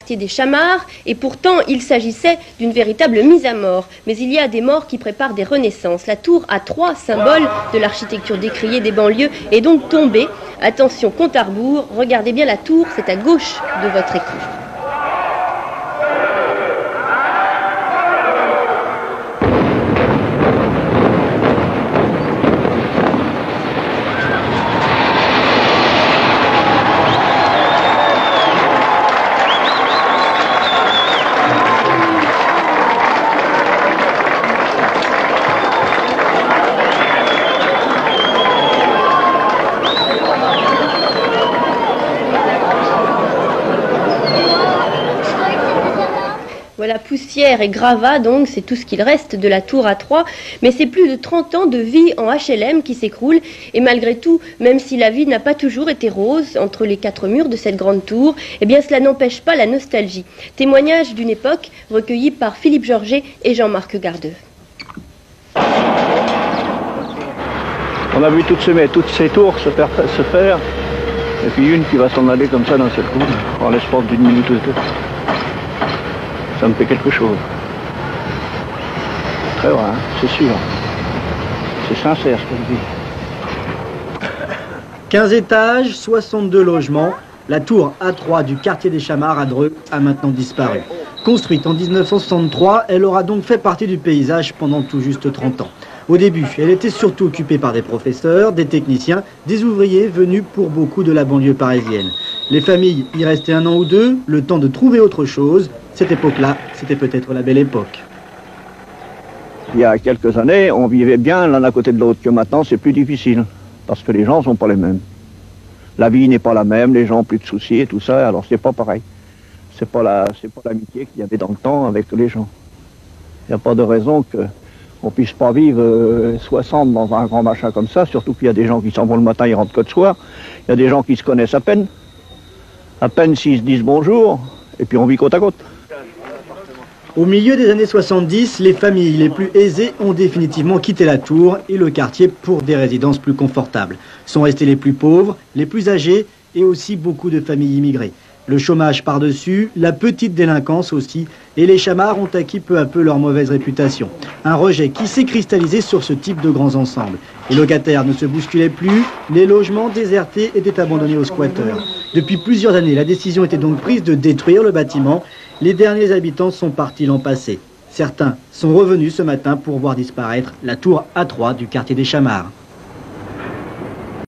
quartier des Chamards, et pourtant il s'agissait d'une véritable mise à mort. Mais il y a des morts qui préparent des renaissances. La tour A3, symbole de l'architecture décriée des banlieues, est donc tombée. Attention, compte à rebours, regardez bien la tour, c'est à gauche de votre écran. Voilà, poussière et gravats, donc, c'est tout ce qu'il reste de la tour A3. Mais c'est plus de 30 ans de vie en HLM qui s'écroulent. Et malgré tout, même si la vie n'a pas toujours été rose entre les quatre murs de cette grande tour, eh bien cela n'empêche pas la nostalgie. Témoignage d'une époque recueilli par Philippe Georget et Jean-Marc Gardeux. On a vu toutes ces tours se faire, et puis une qui va s'en aller comme ça d'un seul coup, en l'espace d'une minute ou deux. Ça me fait quelque chose. Très vrai, hein, c'est sûr. C'est sincère ce que je dis. 15 étages, 62 logements. La tour A3 du quartier des Chamards à Dreux a maintenant disparu. Construite en 1963, elle aura donc fait partie du paysage pendant tout juste 30 ans. Au début, elle était surtout occupée par des professeurs, des techniciens, des ouvriers venus pour beaucoup de la banlieue parisienne. Les familles y restaient un an ou deux, le temps de trouver autre chose. Cette époque-là, c'était peut-être la belle époque. Il y a quelques années, on vivait bien l'un à côté de l'autre, que maintenant c'est plus difficile, parce que les gens ne sont pas les mêmes. La vie n'est pas la même, les gens ont plus de soucis et tout ça, alors c'est pas pareil. C'est pas l'amitié qu'il y avait dans le temps avec les gens. Il n'y a pas de raison qu'on puisse pas vivre 60 dans un grand machin comme ça, surtout qu'il y a des gens qui s'en vont le matin, ils rentrent que le soir. Il y a des gens qui se connaissent à peine s'ils se disent bonjour, et puis on vit côte à côte. Au milieu des années 70, les familles les plus aisées ont définitivement quitté la tour et le quartier pour des résidences plus confortables. Sont restés les plus pauvres, les plus âgés et aussi beaucoup de familles immigrées. Le chômage par-dessus, la petite délinquance aussi, et les Chamards ont acquis peu à peu leur mauvaise réputation. Un rejet qui s'est cristallisé sur ce type de grands ensembles. Les locataires ne se bousculaient plus, les logements désertés étaient abandonnés aux squatteurs. Depuis plusieurs années, la décision était donc prise de détruire le bâtiment. Les derniers habitants sont partis l'an passé. Certains sont revenus ce matin pour voir disparaître la tour A3 du quartier des Chamards.